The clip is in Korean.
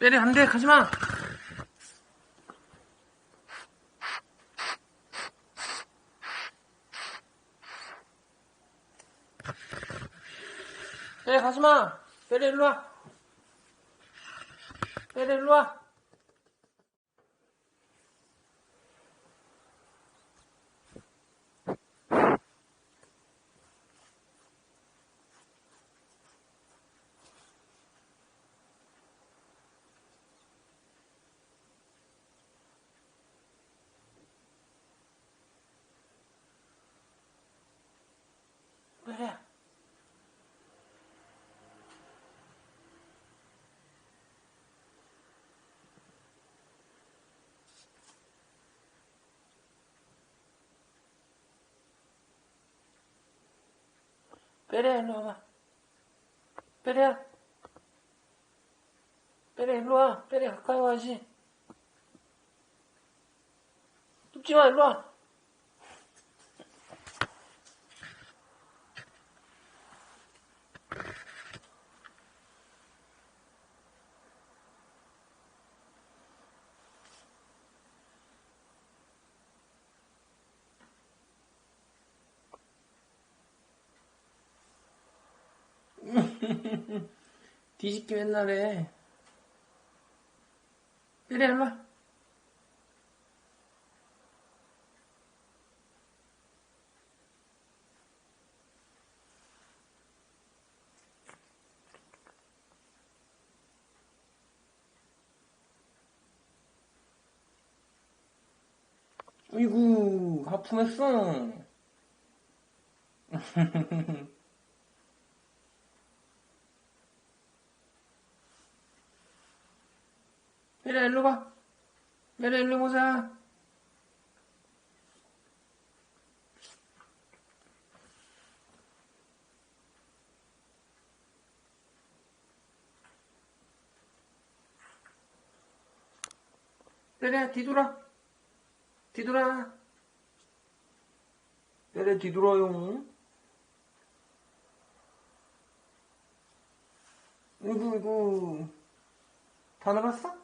빼래, 안 돼, 가지 마! 빼래, 가지 마! 빼래, 일로 와! 빼래, 일로 와! 빼래. 빼래, 일로 와봐. 빼래야. 빼래, 일로 와. 빼래, 가까이 와야지. 눕지 마, 일로 와. 뒤집기 맨날 해. 빼래, 일로 와. 어이구, 하품했어. 빼래, 일로 와. 빼래, 일로 보자. 빼래, 뒤돌아. 뒤돌아. 빼래, 뒤돌아요. 이구, 이구. 다 나갔어?